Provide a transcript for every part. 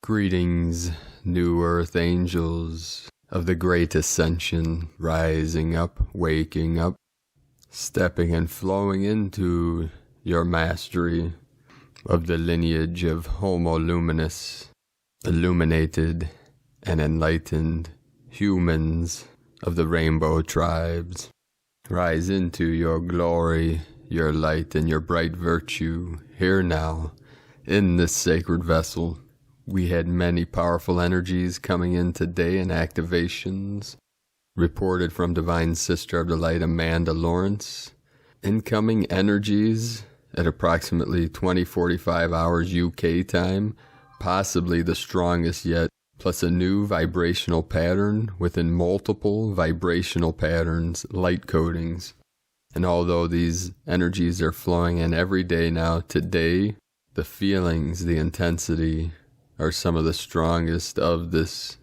Greetings, New Earth angels of the Great Ascension, rising up, waking up, stepping and flowing into your mastery of the lineage of Homo Luminous, illuminated and enlightened humans of the rainbow tribes. Rise into your glory, your light, and your bright virtue here now in this sacred vessel. We had many powerful energies coming in today and activations reported from Divine Sister of the Light Amanda Lawrence. Incoming energies at approximately 20:45 hours UK time, possibly the strongest yet, plus a new vibrational pattern within multiple vibrational patterns, light codings. And although these energies are flowing in every day now, today, the feelings, the intensity, are some of the strongest of this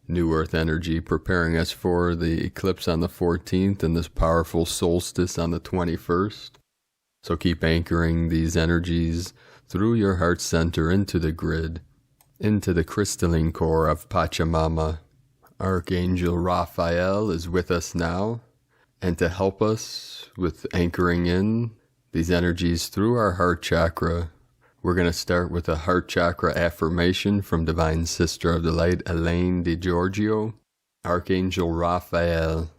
New Earth energy, preparing us for the eclipse on the 14th and this powerful solstice on the 21st. So keep anchoring these energies through your heart center into the grid, into the crystalline core of Pachamama. Archangel Raphael is with us now, and to help us with anchoring in these energies through our heart chakra, we're going to start with a heart chakra affirmation from Divine Sister of the Light, Elaine DiGiorgio. Archangel Raphael,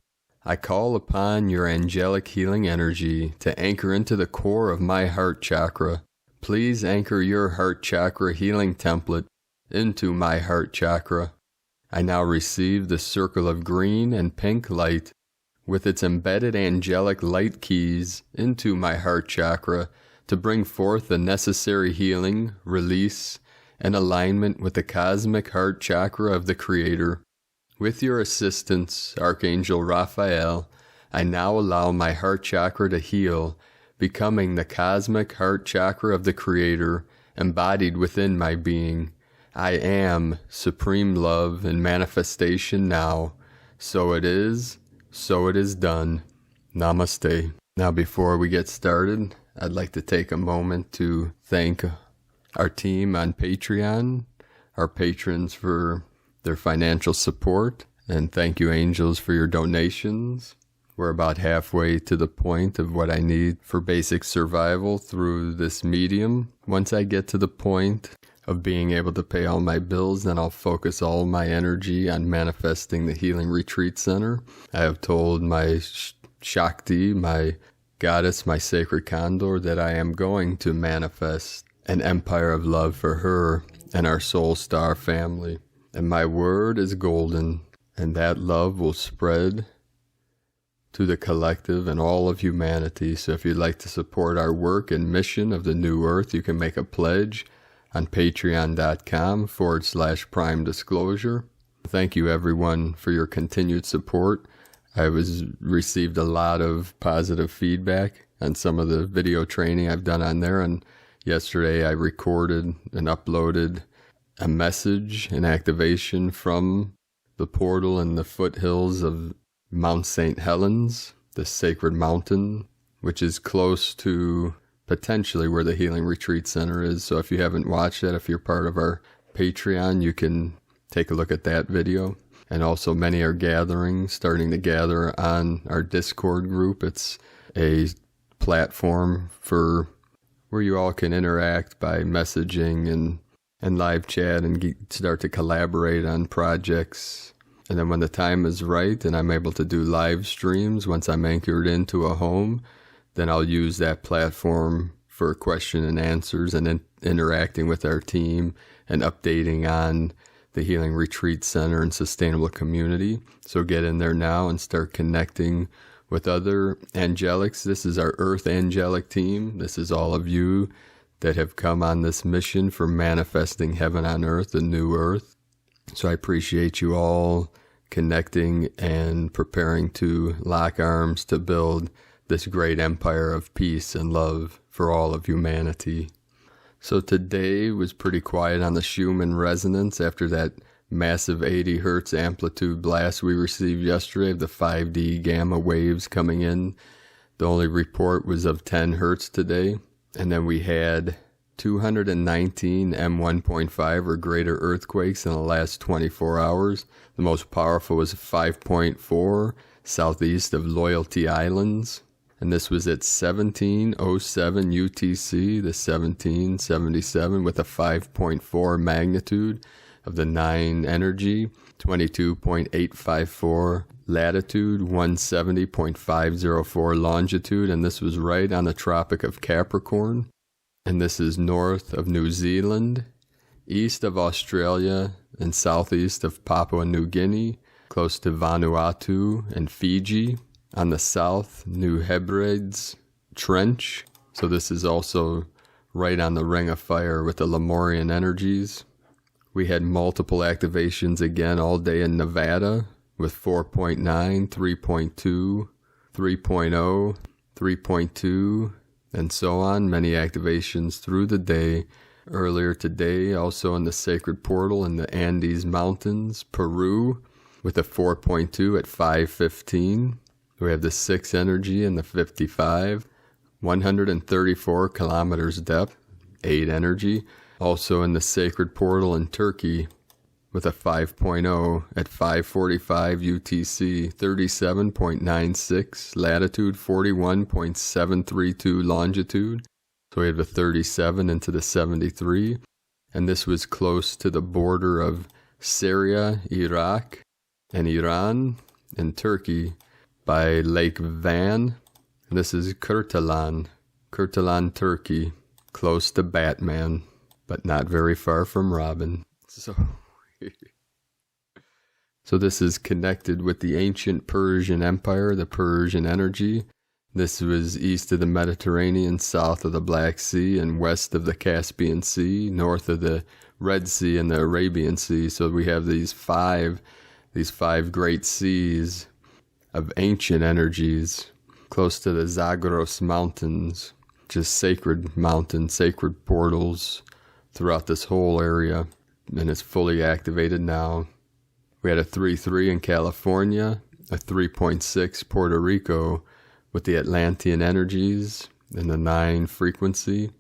I call upon your angelic healing energy to anchor into the core of my heart chakra. Please anchor your heart chakra healing template into my heart chakra. I now receive the circle of green and pink light with its embedded angelic light keys into my heart chakra to bring forth the necessary healing, release, and alignment with the cosmic heart chakra of the Creator. With your assistance, Archangel Raphael, I now allow my heart chakra to heal, becoming the cosmic heart chakra of the Creator, embodied within my being. I am supreme love and manifestation now. So it is done. Namaste. Now, before we get started, I'd like to take a moment to thank our team on Patreon, our patrons for their financial support, and thank you, angels, for your donations. We're about halfway to the point of what I need for basic survival through this medium. Once I get to the point of being able to pay all my bills, then I'll focus all my energy on manifesting the Healing Retreat Center. I have told my Shakti, my Goddess, my sacred condor, that I am going to manifest an empire of love for her and our soul star family. And my word is golden, and that love will spread to the collective and all of humanity. So if you'd like to support our work and mission of the New Earth, you can make a pledge on patreon.com/prime disclosure. Thank you, everyone, for your continued support. I received a lot of positive feedback on some of the video training I've done on there, and yesterday I recorded and uploaded a message, an activation from the portal in the foothills of Mount St. Helens, the sacred mountain, which is close to potentially where the Healing Retreat Center is. So if you haven't watched that, if you're part of our Patreon, you can take a look at that video. And also many are starting to gather on our Discord group. It's a platform for where you all can interact by messaging and live chat and start to collaborate on projects. And then when the time is right and I'm able to do live streams, once I'm anchored into a home, then I'll use that platform for question and answers and interacting with our team and updating on the Healing Retreat Center and Sustainable Community. So get in there now and start connecting with other angelics. This is our Earth Angelic team. This is all of you that have come on this mission for manifesting heaven on earth, the new earth. So I appreciate you all connecting and preparing to lock arms to build this great empire of peace and love for all of humanity. So today was pretty quiet on the Schumann resonance after that massive 80 hertz amplitude blast we received yesterday of the 5D gamma waves coming in. The only report was of 10 hertz today. And then we had 219 M1.5 or greater earthquakes in the last 24 hours. The most powerful was 5.4 southeast of Loyalty Islands. And this was at 17:07 UTC, the 1777, with a 5.4 magnitude of the 9 energy, 22.854 latitude, 170.504 longitude, and this was right on the Tropic of Capricorn. And this is north of New Zealand, east of Australia, and southeast of Papua New Guinea, close to Vanuatu and Fiji. On the south, New Hebrides Trench. So this is also right on the Ring of Fire with the Lemurian energies. We had multiple activations again all day in Nevada with 4.9, 3.2, 3.0, 3.2, and so on. Many activations through the day. Earlier today, also in the Sacred Portal in the Andes Mountains, Peru, with a 4.2 at 5:15. We have the 6 energy and the 55, 134 kilometers depth, 8 energy. Also in the Sacred Portal in Turkey with a 5.0 at 5:45 UTC, 37.96 latitude, 41.732 longitude. So we have the 37 into the 73. And this was close to the border of Syria, Iraq, and Iran, and Turkey, by Lake Van. This is Kurtalan, Turkey, close to Batman, but not very far from Robin. So this is connected with the ancient Persian Empire, the Persian energy. This was east of the Mediterranean, south of the Black Sea, and west of the Caspian Sea, north of the Red Sea and the Arabian Sea. So we have these five great seas of ancient energies close to the Zagros Mountains, just sacred mountains, sacred portals throughout this whole area, and it's fully activated now. We had a 3.3 in California, a 3.6 Puerto Rico with the Atlantean energies and the 9 frequency.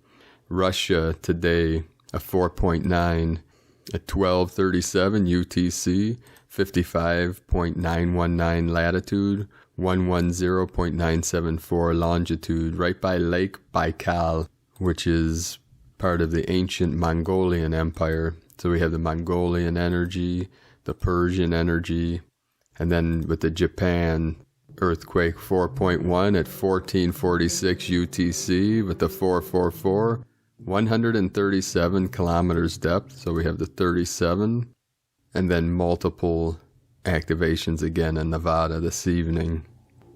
Russia today, a 4.9 at 12:37 UTC, 55.919 latitude, 110.974 longitude, right by Lake Baikal, which is part of the ancient Mongolian Empire. So we have the Mongolian energy, the Persian energy, and then with the Japan earthquake 4.1 at 14:46 UTC with the 444, 137 kilometers depth. So we have the 37. And then multiple activations again in Nevada this evening.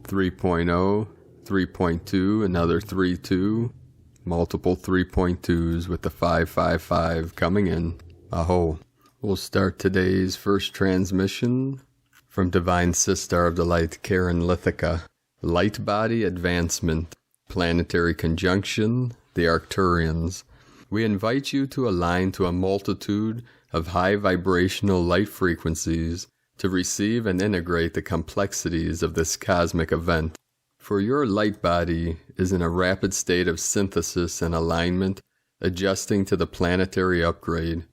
3.0, 3.2, another 3.2, multiple 3.2s with the 555 coming in. Aho. We'll start today's first transmission from Divine Sister of the Light, Karen Lithica. Light Body Advancement, Planetary Conjunction, the Arcturians. We invite you to align to a multitude of high vibrational light frequencies to receive and integrate the complexities of this cosmic event. For your light body is in a rapid state of synthesis and alignment, adjusting to the planetary upgrade.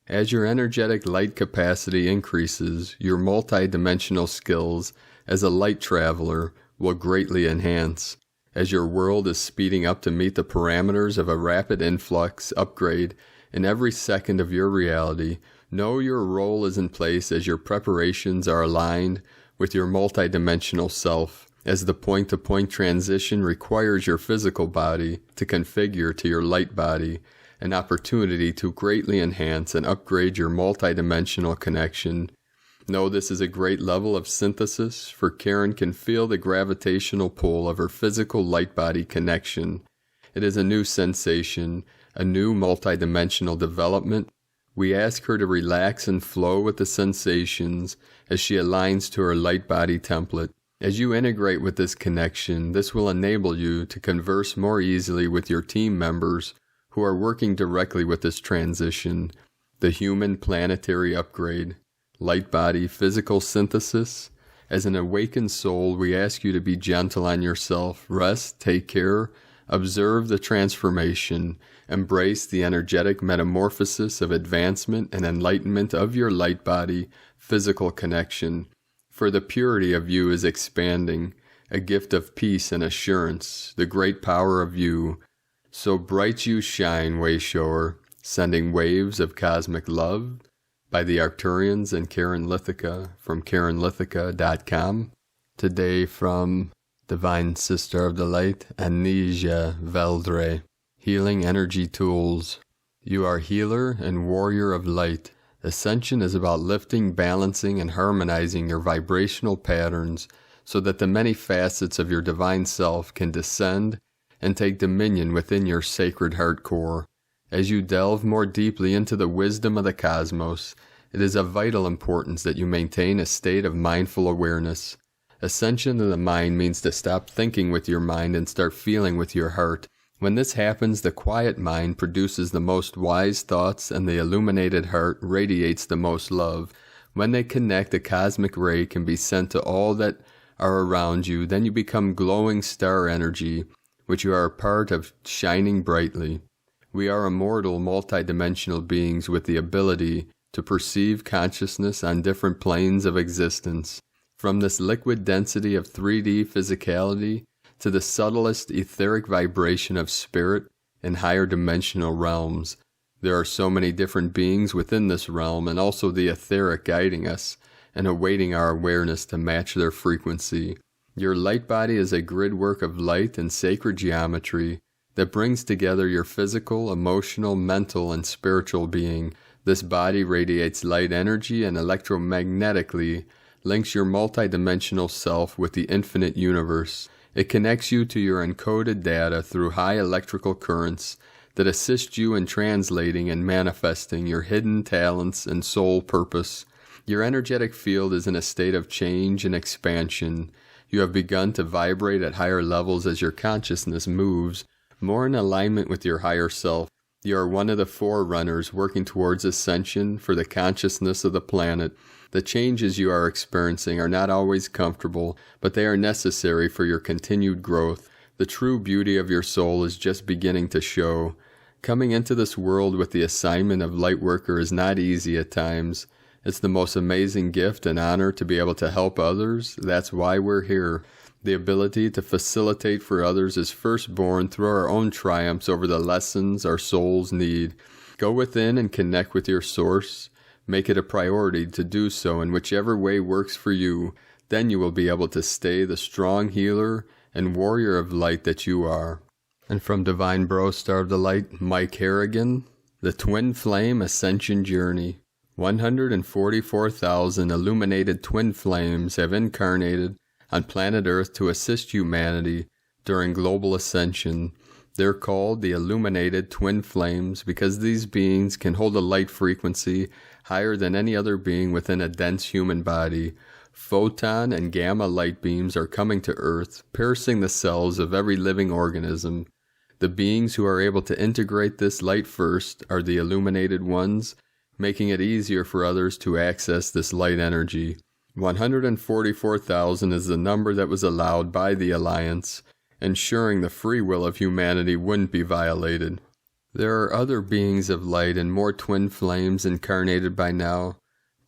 As your energetic light capacity increases, your multidimensional skills as a light traveler will greatly enhance. As your world is speeding up to meet the parameters of a rapid influx upgrade in every second of your reality, know your role is in place as your preparations are aligned with your multidimensional self, as the point-to-point transition requires your physical body to configure to your light body, an opportunity to greatly enhance and upgrade your multidimensional connection. Know this is a great level of synthesis, for Karen can feel the gravitational pull of her physical light body connection. It is a new sensation, a new multidimensional development. We ask her to relax and flow with the sensations as she aligns to her light body template. As you integrate with this connection, this will enable you to converse more easily with your team members who are working directly with this transition, the human planetary upgrade, light body physical synthesis. As an awakened soul, we ask you to be gentle on yourself, rest, take care Observe the transformation. Embrace the energetic metamorphosis of advancement and enlightenment of your light body, physical connection. For the purity of you is expanding, a gift of peace and assurance, the great power of you. So bright you shine, Wayshower, sending waves of cosmic love, by the Arcturians and Karen Lithica from KarenLithica.com. Today from Divine Sister of the Light, Anisia Veldre. Healing Energy Tools. You are healer and warrior of light. Ascension is about lifting, balancing, and harmonizing your vibrational patterns so that the many facets of your divine self can descend and take dominion within your sacred heart core. As you delve more deeply into the wisdom of the cosmos, it is of vital importance that you maintain a state of mindful awareness. Ascension of the mind means to stop thinking with your mind and start feeling with your heart. When this happens, the quiet mind produces the most wise thoughts and the illuminated heart radiates the most love. When they connect, a cosmic ray can be sent to all that are around you. Then you become glowing star energy, which you are a part of, shining brightly. We are immortal, multidimensional beings with the ability to perceive consciousness on different planes of existence. From this liquid density of 3D physicality to the subtlest etheric vibration of spirit in higher dimensional realms. There are so many different beings within this realm, and also the etheric guiding us and awaiting our awareness to match their frequency. Your light body is a grid work of light and sacred geometry that brings together your physical, emotional, mental, and spiritual being. This body radiates light energy and electromagnetically links your multidimensional self with the infinite universe. It connects you to your encoded data through high electrical currents that assist you in translating and manifesting your hidden talents and soul purpose. Your energetic field is in a state of change and expansion. You have begun to vibrate at higher levels as your consciousness moves more in alignment with your higher self. You are one of the forerunners working towards ascension for the consciousness of the planet. The changes you are experiencing are not always comfortable, but they are necessary for your continued growth. The true beauty of your soul is just beginning to show. Coming into this world with the assignment of Lightworker is not easy at times. It's the most amazing gift and honor to be able to help others. That's why we're here. The ability to facilitate for others is first born through our own triumphs over the lessons our souls need. Go within and connect with your source. Make it a priority to do so in whichever way works for you. Then you will be able to stay the strong healer and warrior of light that you are. And from Divine Bro Star of the Light, Mike Harrigan, The Twin Flame Ascension Journey. 144,000 illuminated twin flames have incarnated on planet Earth to assist humanity during global ascension. They're called the illuminated twin flames because these beings can hold a light frequency higher than any other being within a dense human body. Photon and gamma light beams are coming to Earth, piercing the cells of every living organism. The beings who are able to integrate this light first are the illuminated ones, making it easier for others to access this light energy. 144,000 is the number that was allowed by the Alliance, ensuring the free will of humanity wouldn't be violated. There are other beings of light and more twin flames incarnated by now.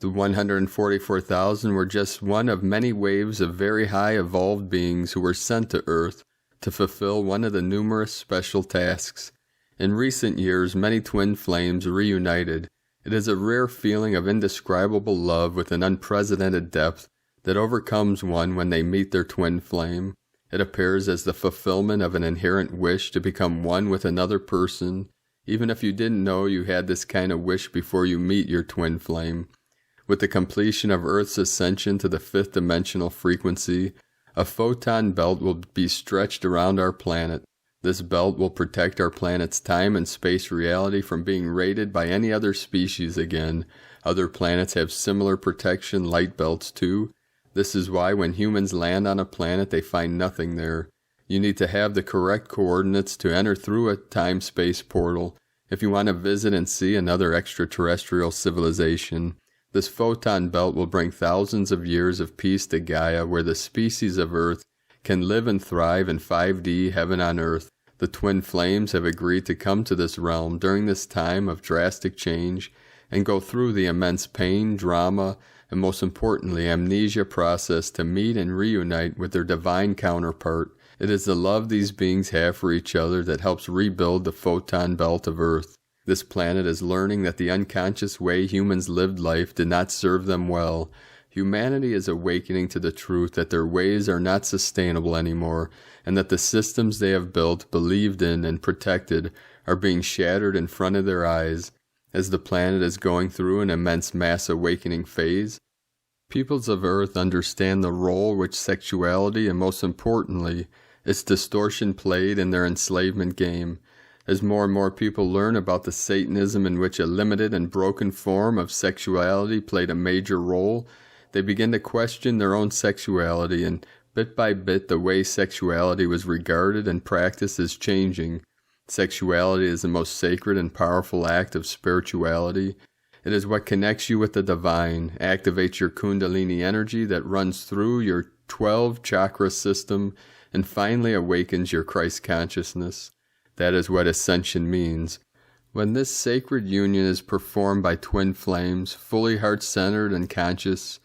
The 144,000 were just one of many waves of very high evolved beings who were sent to Earth to fulfill one of the numerous special tasks. In recent years, many twin flames reunited. It is a rare feeling of indescribable love with an unprecedented depth that overcomes one when they meet their twin flame. It appears as the fulfillment of an inherent wish to become one with another person, even if you didn't know you had this kind of wish before you meet your twin flame. With the completion of Earth's ascension to the fifth dimensional frequency, a photon belt will be stretched around our planet. This belt will protect our planet's time and space reality from being raided by any other species again. Other planets have similar protection light belts too. This is why when humans land on a planet, they find nothing there. You need to have the correct coordinates to enter through a time-space portal if you want to visit and see another extraterrestrial civilization. This photon belt will bring thousands of years of peace to Gaia, where the species of Earth can live and thrive in 5D heaven on Earth. The twin flames have agreed to come to this realm during this time of drastic change and go through the immense pain, drama, and most importantly, amnesia process to meet and reunite with their divine counterpart. It is the love these beings have for each other that helps rebuild the photon belt of Earth. This planet is learning that the unconscious way humans lived life did not serve them well. Humanity is awakening to the truth that their ways are not sustainable anymore, and that the systems they have built, believed in, and protected are being shattered in front of their eyes. As the planet is going through an immense mass awakening phase, peoples of Earth understand the role which sexuality and, most importantly, its distortion played in their enslavement game. As more and more people learn about the Satanism in which a limited and broken form of sexuality played a major role, they begin to question their own sexuality, and bit by bit the way sexuality was regarded and practiced is changing. Sexuality is the most sacred and powerful act of spirituality. It is what connects you with the divine, activates your kundalini energy that runs through your 12 chakra system, and finally awakens your Christ consciousness. That is what ascension means. When this sacred union is performed by twin flames, fully heart-centered and conscious,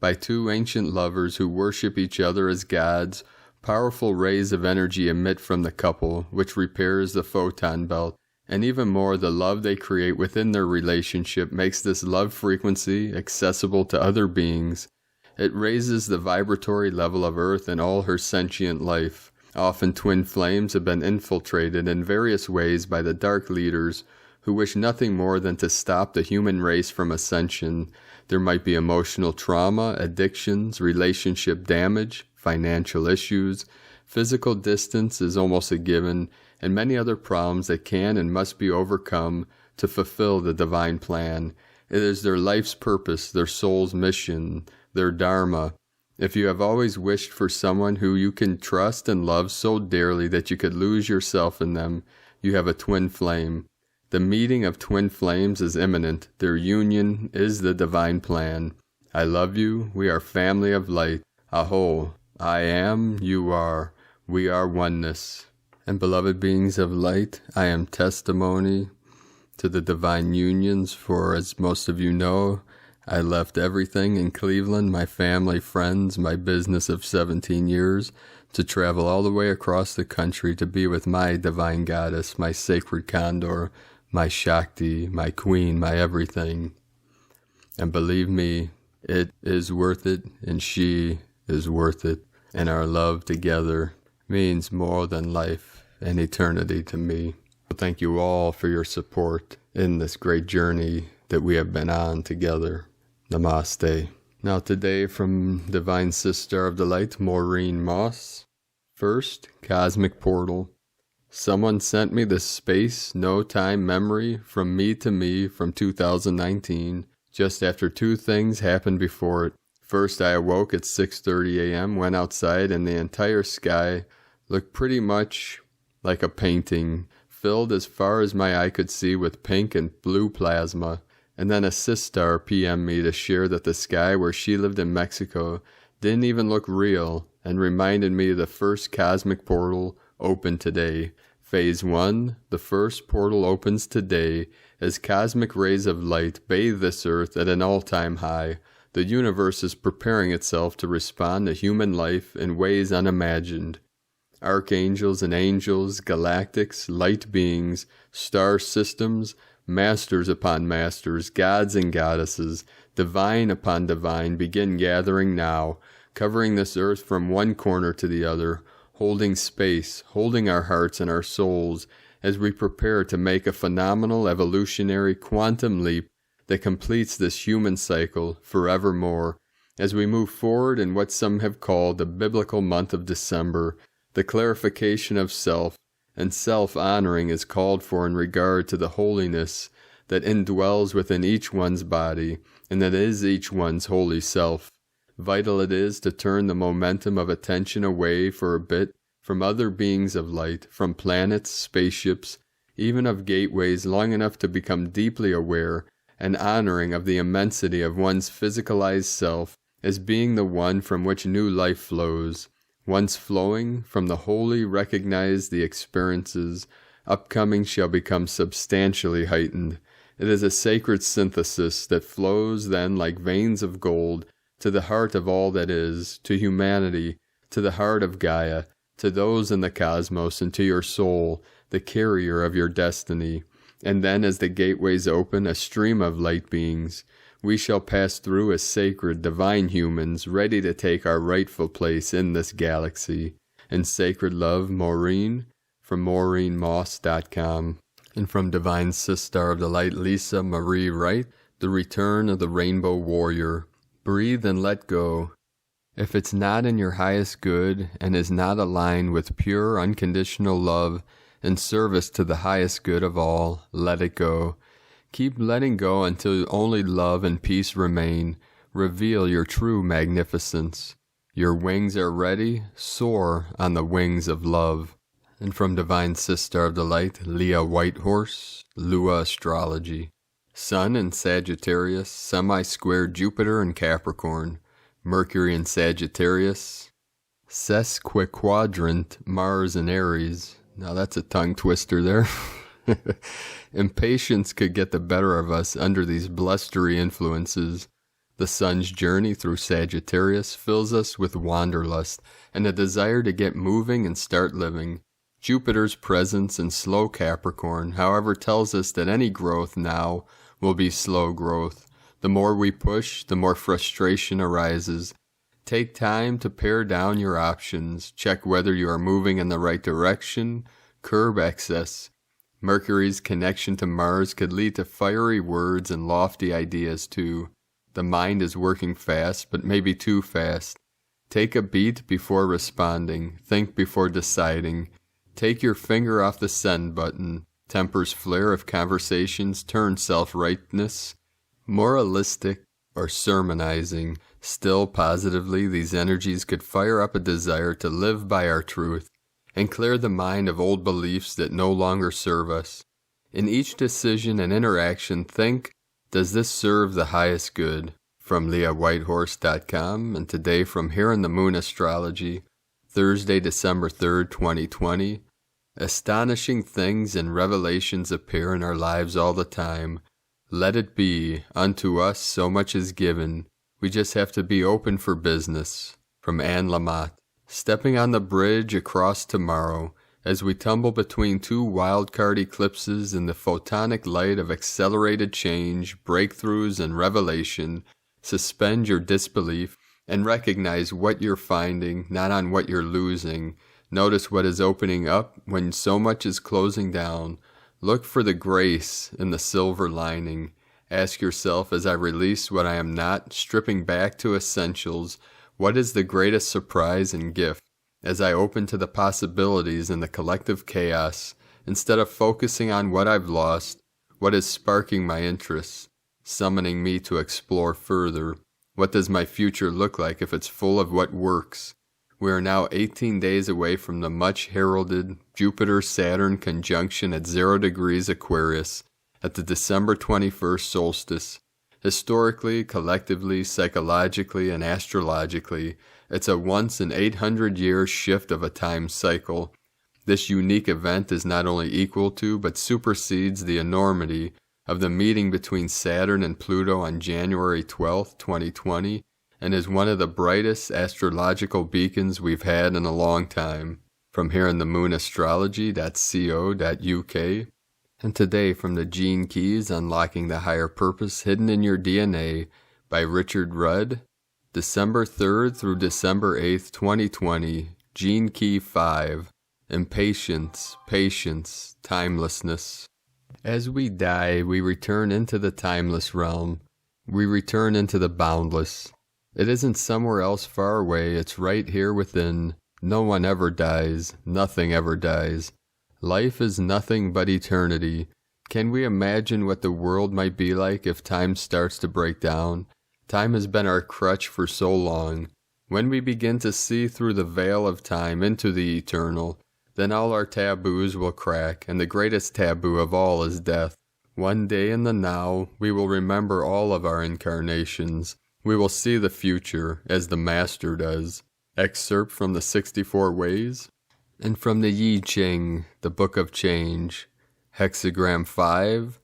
by two ancient lovers who worship each other as gods, powerful rays of energy emit from the couple, which repairs the photon belt, and even more, the love they create within their relationship makes this love frequency accessible to other beings. It raises the vibratory level of Earth and all her sentient life. Often twin flames have been infiltrated in various ways by the dark leaders who wish nothing more than to stop the human race from ascension. There might be emotional trauma, addictions, relationship damage, financial issues, physical distance is almost a given, and many other problems that can and must be overcome to fulfill the divine plan. It is their life's purpose, their soul's mission, their dharma. If you have always wished for someone who you can trust and love so dearly that you could lose yourself in them, you have a twin flame. The meeting of twin flames is imminent. Their union is the divine plan. I love you. We are family of light. Aho. I am, you are. We are oneness. And beloved beings of light, I am testimony to the divine unions, for as most of you know, I left everything in Cleveland, my family, friends, my business of 17 years, to travel all the way across the country to be with my divine goddess, my sacred condor, my Shakti, my queen, my everything. And believe me, it is worth it, and she is worth it, and our love together means more than life and eternity to me. Thank you all for your support in this great journey that we have been on together. Namaste. Now today from Divine Sister of the Light, Maureen Moss. First, Cosmic Portal. Someone sent me this space, no time memory from me to me from 2019, just after two things happened before it. First, I awoke at 6:30 a.m., went outside, and the entire sky looked pretty much like a painting, filled as far as my eye could see with pink and blue plasma. And then a sister PM'd me to share that the sky where she lived in Mexico didn't even look real, and reminded me of the first cosmic portal opened today. Phase 1, the first portal opens today as cosmic rays of light bathe this earth at an all-time high. The universe is preparing itself to respond to human life in ways unimagined. Archangels and angels, galactics, light beings, star systems, masters upon masters, gods and goddesses, divine upon divine begin gathering now, covering this earth from one corner to the other, holding space, holding our hearts and our souls as we prepare to make a phenomenal evolutionary quantum leap that completes this human cycle forevermore. As we move forward in what some have called the biblical month of December, the clarification of self and self-honoring is called for in regard to the holiness that indwells within each one's body and that is each one's holy self. Vital it is to turn the momentum of attention away for a bit from other beings of light, from planets, spaceships, even of gateways, long enough to become deeply aware and honoring of the immensity of one's physicalized self as being the one from which new life flows. Once flowing from the holy, recognize the experiences upcoming shall become substantially heightened. It is a sacred synthesis that flows then like veins of gold to the heart of all that is, to humanity, to the heart of Gaia, to those in the cosmos, and to your soul, the carrier of your destiny. And then as the gateways open, a stream of light beings, we shall pass through as sacred, divine humans, ready to take our rightful place in this galaxy. In sacred love, Maureen, from MaureenMoss.com. And from Divine Sister of the Light, Lisa Marie Wright, The Return of the Rainbow Warrior. Breathe and let go. If it's not in your highest good and is not aligned with pure, unconditional love and service to the highest good of all, let it go. Keep letting go until only love and peace remain. Reveal your true magnificence. Your wings are ready. Soar on the wings of love. And from Divine Sister of the Light, Leah Whitehorse, Lua Astrology. Sun in Sagittarius, semi-square Jupiter in Capricorn, Mercury in Sagittarius, sesquiquadrant Mars in Aries. Now that's a tongue twister there. Impatience could get the better of us under these blustery influences. The sun's journey through Sagittarius fills us with wanderlust and a desire to get moving and start living. Jupiter's presence in slow Capricorn, however, tells us that any growth now will be slow growth. The more we push, the more frustration arises. Take time to pare down your options, check whether you are moving in the right direction, curb excess. Mercury's connection to Mars could lead to fiery words and lofty ideas too. The mind is working fast, but maybe too fast. Take a beat before responding, think before deciding. Take your finger off the send button. Tempers flare if conversations turn self-rightness, moralistic, or sermonizing. Still, positively, these energies could fire up a desire to live by our truth and clear the mind of old beliefs that no longer serve us. In each decision and interaction, think, does this serve the highest good? From LeahWhitehorse.com, and today from Here in the Moon Astrology, Thursday, December 3rd, 2020. Astonishing things and revelations appear in our lives all the time. Let it be. Unto us so much is given. We just have to be open for business. From Anne Lamott. Stepping on the bridge across tomorrow, as we tumble between two wildcard eclipses in the photonic light of accelerated change, breakthroughs, and revelation, suspend your disbelief and recognize what you're finding, not on what you're losing. Notice what is opening up when so much is closing down. Look for the grace in the silver lining. Ask yourself, as I release what I am not, stripping back to essentials, what is the greatest surprise and gift? As I open to the possibilities in the collective chaos, instead of focusing on what I've lost, what is sparking my interest, summoning me to explore further? What does my future look like if it's full of what works? We are now 18 days away from the much-heralded Jupiter-Saturn conjunction at 0 degrees Aquarius at the December 21st solstice. Historically, collectively, psychologically, and astrologically, it's a once-in-800-year shift of a time cycle. This unique event is not only equal to, but supersedes the enormity of the meeting between Saturn and Pluto on January 12, 2020, and is one of the brightest astrological beacons we've had in a long time. From Here in the Moon Astrology.co.uk. And today from the Gene Keys, Unlocking the Higher Purpose Hidden in Your DNA by Richard Rudd, December 3rd through December 8th, 2020, Gene Key 5, Impatience, Patience, Timelessness. As we die, we return into the timeless realm. We return into the boundless. It isn't somewhere else far away, it's right here within. No one ever dies, nothing ever dies. Life is nothing but eternity. Can we imagine what the world might be like if time starts to break down? Time has been our crutch for so long. When we begin to see through the veil of time into the eternal, then all our taboos will crack, and the greatest taboo of all is death. One day in the now, we will remember all of our incarnations. We will see the future, as the Master does. excerpt from the 64 Ways, and from the Yi Ching, the Book of Change, hexagram 5,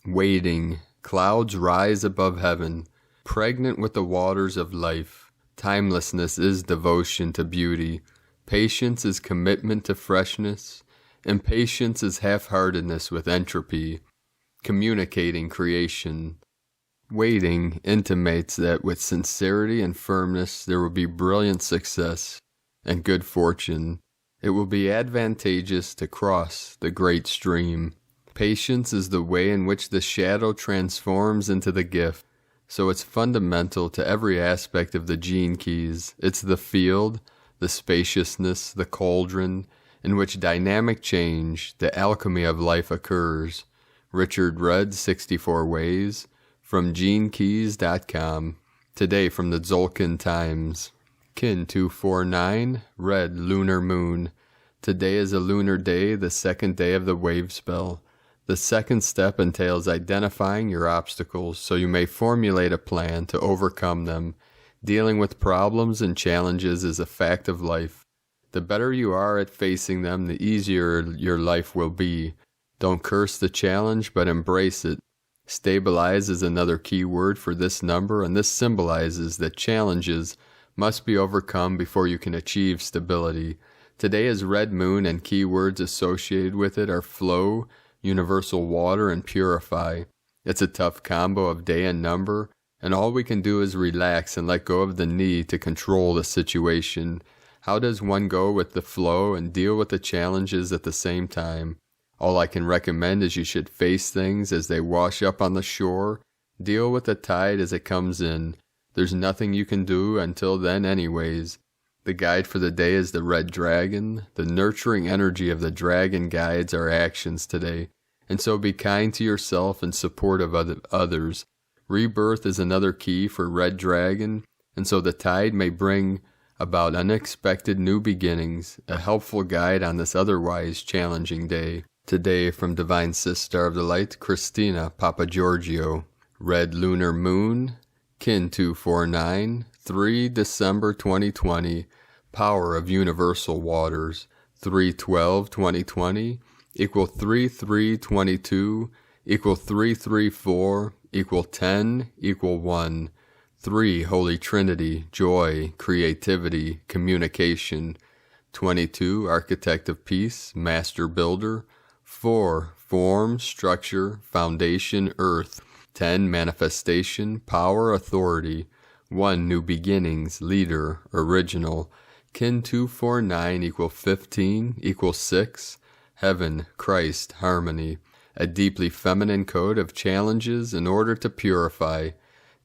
waiting, clouds rise above heaven, pregnant with the waters of life. Timelessness is devotion to beauty. Patience is commitment to freshness. Impatience is half-heartedness with entropy. Communicating creation. Waiting intimates that with sincerity and firmness there will be brilliant success and good fortune. It will be advantageous to cross the great stream. Patience is the way in which the shadow transforms into the gift, so it's fundamental to every aspect of the gene keys. It's the field, the spaciousness, the cauldron, in which dynamic change, the alchemy of life occurs. Richard Rudd, 64 Ways, from GeneKeys.com. Today from the Tzolk'in Times. Kin 249, red lunar moon. Today is a lunar day, the second day of the wave spell. The second step entails identifying your obstacles so you may formulate a plan to overcome them. Dealing with problems and challenges is a fact of life. The better you are at facing them, the easier your life will be. Don't curse the challenge, but embrace it. Stabilize is another key word for this number, and this symbolizes that challenges must be overcome before you can achieve stability. Today is red moon, and key words associated with it are flow, universal water, and purify. It's a tough combo of day and number, and all we can do is relax and let go of the need to control the situation. How does one go with the flow and deal with the challenges at the same time? All I can recommend is you should face things as they wash up on the shore. Deal with the tide as it comes in. There's nothing you can do until then anyways. The guide for the day is the red dragon. The nurturing energy of the dragon guides our actions today. And so be kind to yourself and supportive of others. Rebirth is another key for red dragon. And so the tide may bring about unexpected new beginnings, a helpful guide on this otherwise challenging day. Today from Divine Sister of the Light, Christina Papagiorgio. Red lunar moon, Kin 249, 3 December 2020, power of universal waters, 3/12/2020, equal 3/3/22, equal 3/3/4, equal 10, equal 1. 3 Holy Trinity, joy, creativity, communication. 22 Architect of Peace, Master Builder. 4 Form, structure, foundation, earth. 10 Manifestation, power, authority. 1 New beginnings, leader, original. Kin 249 equal 15, equal 6. Heaven, Christ, harmony. A deeply feminine code of challenges in order to purify.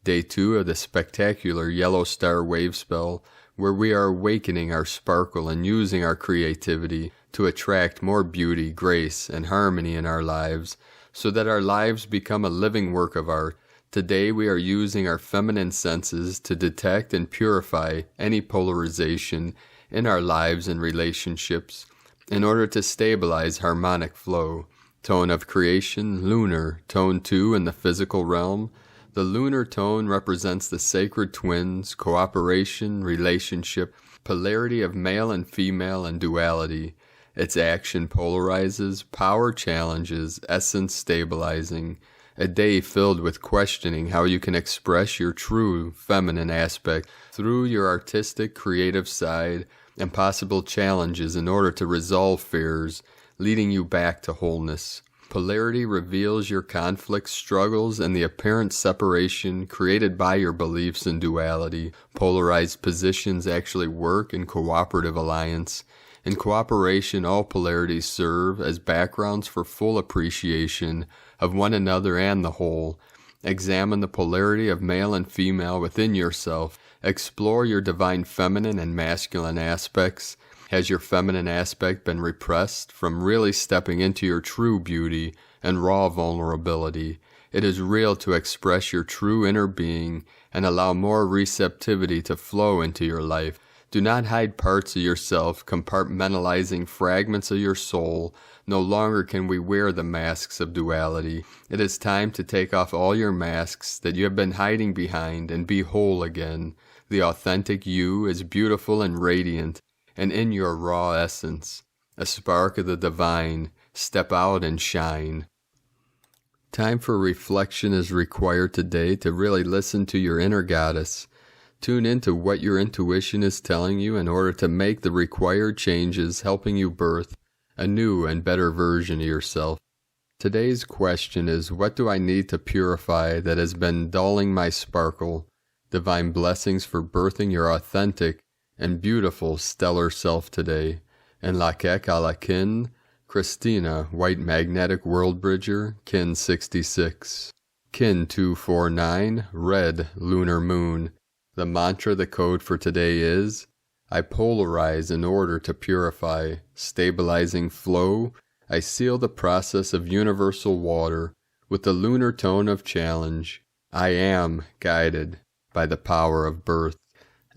Day 2 of the spectacular yellow star wave spell, where we are awakening our sparkle and using our creativity to attract more beauty, grace, and harmony in our lives, so that our lives become a living work of art. Today we are using our feminine senses to detect and purify any polarization in our lives and relationships in order to stabilize harmonic flow. Tone of creation, lunar, tone 2 in the physical realm. The lunar tone represents the sacred twins, cooperation, relationship, polarity of male and female, and duality. Its action polarizes, power challenges, essence stabilizing. A day filled with questioning how you can express your true feminine aspect through your artistic, creative side, and possible challenges in order to resolve fears, leading you back to wholeness. Polarity reveals your conflicts, struggles, and the apparent separation created by your beliefs in duality. Polarized positions actually work in cooperative alliance. In cooperation, all polarities serve as backgrounds for full appreciation of one another and the whole. Examine the polarity of male and female within yourself. Explore your divine feminine and masculine aspects. Has your feminine aspect been repressed from really stepping into your true beauty and raw vulnerability? It is real to express your true inner being and allow more receptivity to flow into your life. Do not hide parts of yourself, compartmentalizing fragments of your soul. No longer can we wear the masks of duality. It is time to take off all your masks that you have been hiding behind and be whole again. The authentic you is beautiful and radiant, and in your raw essence, a spark of the divine. Step out and shine. Time for reflection is required today to really listen to your inner goddess. Tune into what your intuition is telling you in order to make the required changes, helping you birth a new and better version of yourself. Today's question is, what do I need to purify that has been dulling my sparkle? Divine blessings for birthing your authentic and beautiful stellar self today. And Lakek Alakin, Christina, White Magnetic World Bridger, Kin 66. Kin 249, Red Lunar Moon. The mantra, the code for today is, I polarize in order to purify, stabilizing flow. I seal the process of universal water with the lunar tone of challenge. I am guided by the power of birth.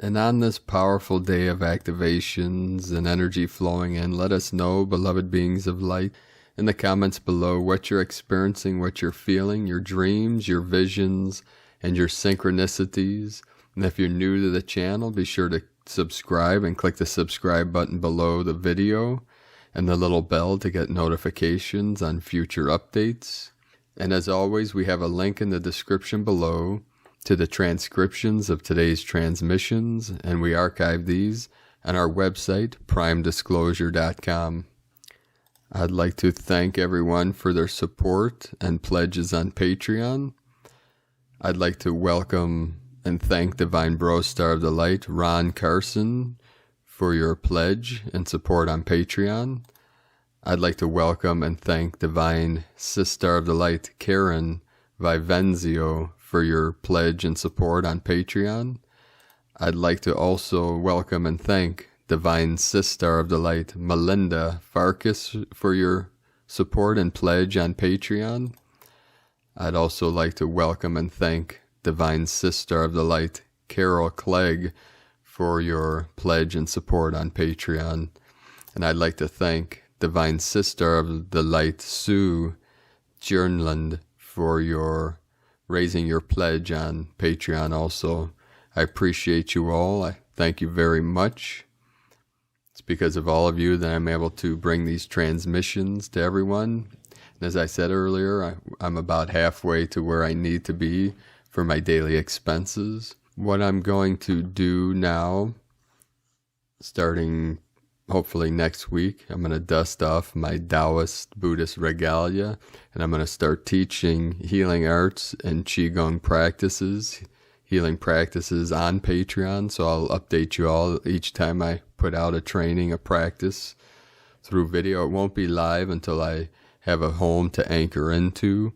And on this powerful day of activations and energy flowing in, let us know, beloved beings of light, in the comments below what you're experiencing, what you're feeling, your dreams, your visions, and your synchronicities. And if you're new to the channel, be sure to subscribe and click the subscribe button below the video and the little bell to get notifications on future updates. And as always, we have a link in the description below to the transcriptions of today's transmissions, and we archive these on our website, primedisclosure.com. I'd like to thank everyone for their support and pledges on Patreon. I'd like to welcome and thank Divine Bro Star of the Light, Ron Carson, for your pledge and support on Patreon. I'd like to welcome and thank Divine Sister of the Light, Karen Vivenzio, for your pledge and support on Patreon. I'd like to also welcome and thank Divine Sister of the Light, Melinda Farkas, for your support and pledge on Patreon. I'd also like to welcome and thank Divine Sister of the Light, Carol Clegg, for your pledge and support on Patreon. And I'd like to thank Divine Sister of the Light, Sue Jernland, for your raising your pledge on Patreon also. I appreciate you all. I thank you very much. It's because of all of you that I'm able to bring these transmissions to everyone. And as I said earlier, I'm about halfway to where I need to be for my daily expenses. What I'm going to do now, starting hopefully next week, I'm going to dust off my Taoist Buddhist regalia, and I'm going to start teaching healing arts and Qigong practices, healing practices on Patreon. So I'll update you all each time I put out a training, a practice through video. It won't be live until I have a home to anchor into.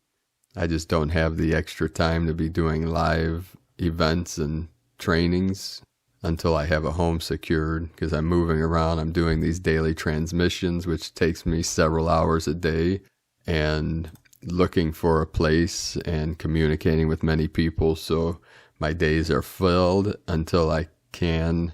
I just don't have the extra time to be doing live events and trainings until I have a home secured, because I'm moving around. I'm doing these daily transmissions, which takes me several hours a day, and looking for a place and communicating with many people. So my days are filled until I can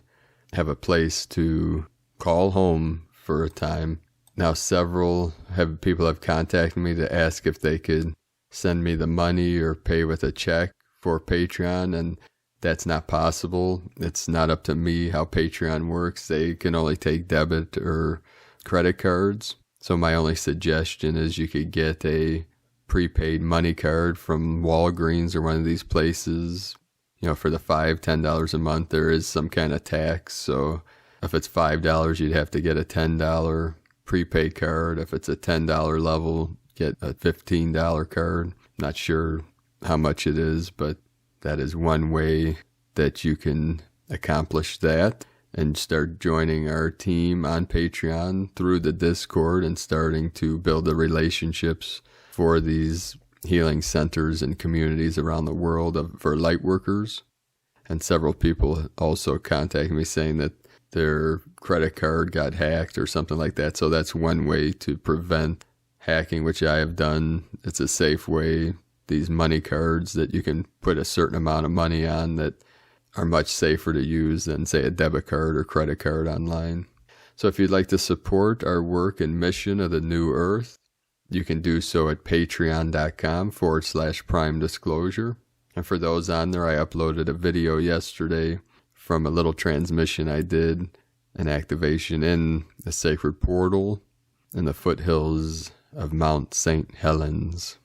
have a place to call home for a time. Now, several people have contacted me to ask if they could send me the money or pay with a check for Patreon, and that's not possible. It's not up to me how Patreon works. They can only take debit or credit cards. So my only suggestion is you could get a prepaid money card from Walgreens or one of these places. You know, for the $5, $10 a month, there is some kind of tax. So if it's $5, you'd have to get a $10 prepaid card. If it's a $10 level, get a $15 card. Not sure how much it is, but that is one way that you can accomplish that and start joining our team on Patreon through the Discord and starting to build the relationships for these healing centers and communities around the world for light workers. And several people also contacted me saying that their credit card got hacked or something like that. So that's one way to prevent hacking, which I have done. It's a safe way. These money cards that you can put a certain amount of money on that are much safer to use than, say, a debit card or credit card online. So if you'd like to support our work and mission of the New Earth, you can do so at patreon.com/prime disclosure. And for those on there, I uploaded a video yesterday from a little transmission I did, an activation in a sacred portal in the foothills of Mount St. Helens.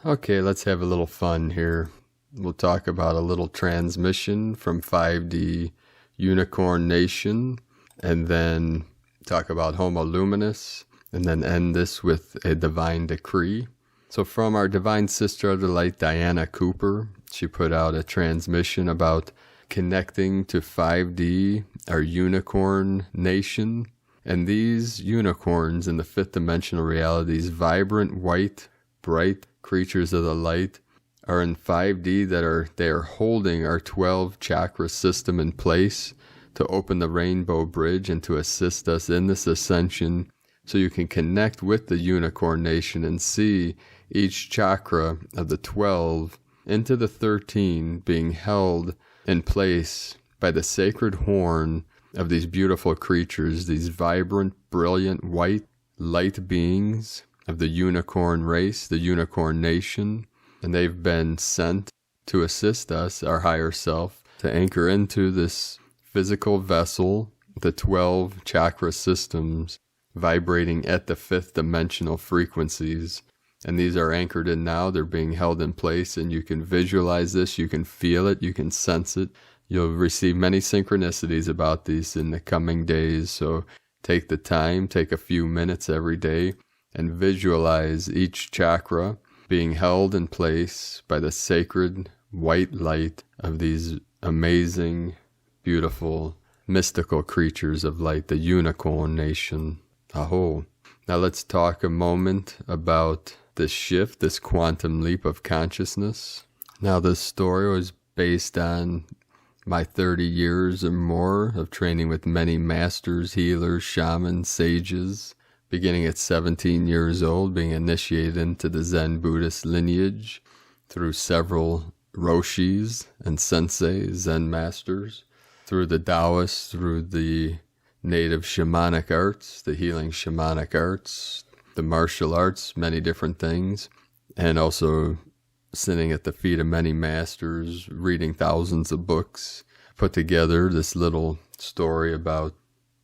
Okay, let's have a little fun here. We'll talk about a little transmission from 5D Unicorn Nation, and then talk about Homo Luminous, and then end this with a divine decree. So from our divine sister of the light, Diana Cooper, she put out a transmission about connecting to 5D, our unicorn nation. And these unicorns in the fifth dimensional reality, these vibrant, white, bright creatures of the light, are in 5D they are holding our 12 chakra system in place to open the rainbow bridge and to assist us in this ascension, so you can connect with the unicorn nation and see each chakra of the 12 into the 13 being held in place by the sacred horn of these beautiful creatures, these vibrant, brilliant, white, light beings of the unicorn race, the unicorn nation. And they've been sent to assist us, our higher self, to anchor into this physical vessel, the 12 chakra systems vibrating at the fifth dimensional frequencies. And these are anchored in now. They're being held in place, and you can visualize this, you can feel it, you can sense it. You'll receive many synchronicities about these in the coming days. So take the time, take a few minutes every day, and visualize each chakra being held in place by the sacred white light of these amazing, beautiful, mystical creatures of light, the unicorn nation. Aho. Now let's talk a moment about this shift, this quantum leap of consciousness. Now this story was based on my 30 years or more of training with many masters, healers, shamans, sages, beginning at 17 years old, being initiated into the Zen Buddhist lineage through several Roshis and Sensei, Zen masters, through the Taoists, through the native shamanic arts, the healing shamanic arts, the martial arts, many different things, and also sitting at the feet of many masters, reading thousands of books, put together this little story about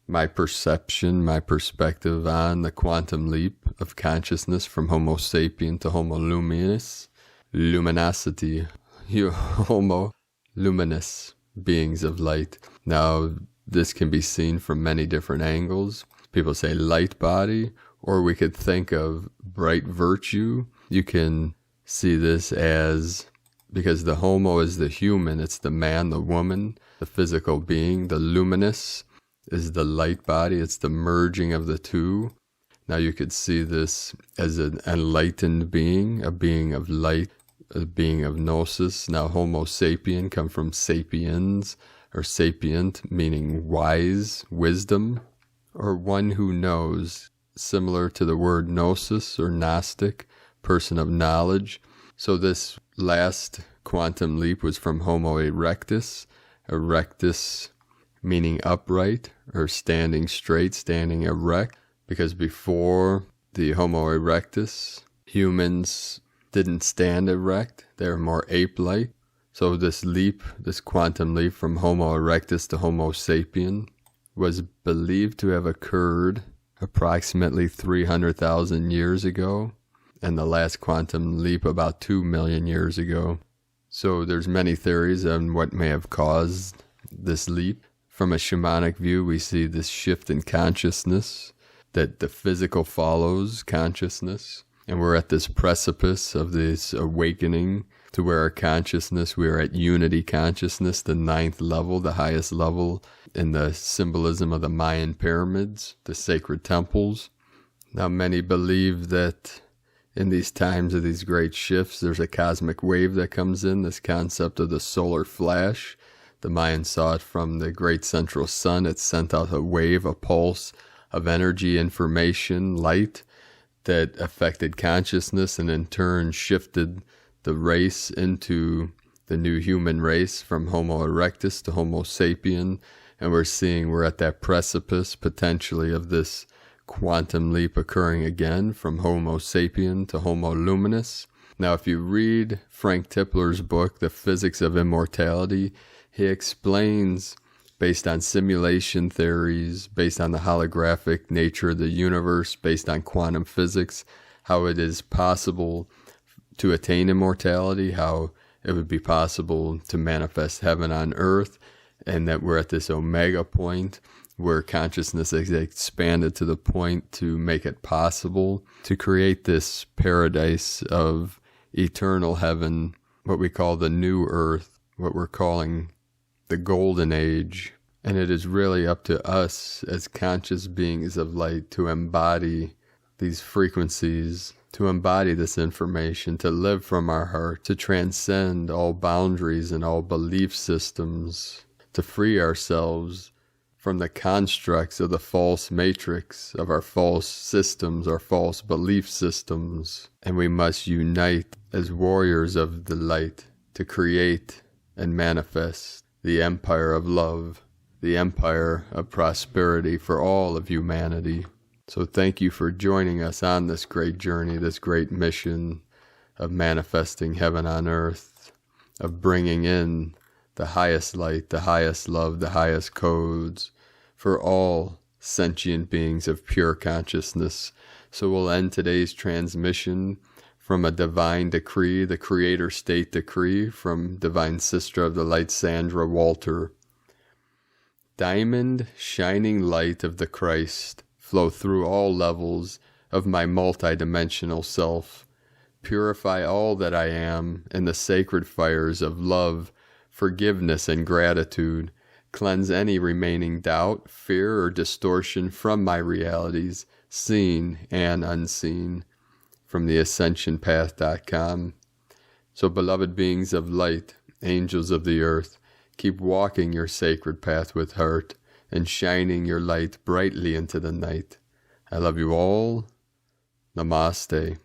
my perception, my perspective on the quantum leap of consciousness from Homo sapien to Homo luminous, luminosity, Homo luminous, beings of light. Now, this can be seen from many different angles. People say light body, or we could think of bright virtue. You can see this as, because the Homo is the human, it's the man, the woman, the physical being. The luminous is the light body, it's the merging of the two. Now you could see this as an enlightened being, a being of light, a being of gnosis. Now Homo sapien come from sapiens, or sapient, meaning wise, wisdom, or one who knows, similar to the word gnosis or Gnostic, person of knowledge. So this last quantum leap was from Homo erectus, erectus meaning upright or standing straight, standing erect, because before the Homo erectus, humans didn't stand erect, they were more ape-like. So this leap, this quantum leap from Homo erectus to Homo sapien was believed to have occurred approximately 300,000 years ago, and the last quantum leap about 2 million years ago. So there's many theories on what may have caused this leap. From a shamanic view, we see this shift in consciousness, that the physical follows consciousness, and we're at this precipice of this awakening to where our consciousness, we are at unity consciousness, the 9th level, the highest level in the symbolism of the Mayan pyramids, the sacred temples. Now many believe that in these times of these great shifts, there's a cosmic wave that comes in, this concept of the solar flash. The Mayans saw it from the great central sun. It sent out a wave, a pulse of energy, information, light that affected consciousness and in turn shifted the race into the new human race from Homo erectus to Homo sapien, and we're seeing we're at that precipice potentially of this quantum leap occurring again from Homo sapien to Homo luminous. Now, if you read Frank Tipler's book, The Physics of Immortality, he explains, based on simulation theories, based on the holographic nature of the universe, based on quantum physics, how it is possible to attain immortality, how it would be possible to manifest heaven on earth, and that we're at this omega point where consciousness is expanded to the point to make it possible to create this paradise of eternal heaven, what we call the new earth, what we're calling the golden age. And it is really up to us as conscious beings of light to embody these frequencies, to embody this information, to live from our heart, to transcend all boundaries and all belief systems, to free ourselves from the constructs of the false matrix, of our false systems, our false belief systems. And we must unite as warriors of the light to create and manifest the empire of love, the empire of prosperity for all of humanity. So thank you for joining us on this great journey, this great mission of manifesting heaven on earth, of bringing in the highest light, the highest love, the highest codes for all sentient beings of pure consciousness. So we'll end today's transmission from a divine decree, the Creator State Decree from Divine Sister of the Light, Sandra Walter. Diamond shining light of the Christ, flow through all levels of my multidimensional self. Purify all that I am in the sacred fires of love, forgiveness, and gratitude. Cleanse any remaining doubt, fear, or distortion from my realities, seen and unseen. From the ascensionpath.com. So, beloved beings of light, angels of the earth, keep walking your sacred path with heart and shining your light brightly into the night. I love you all. Namaste.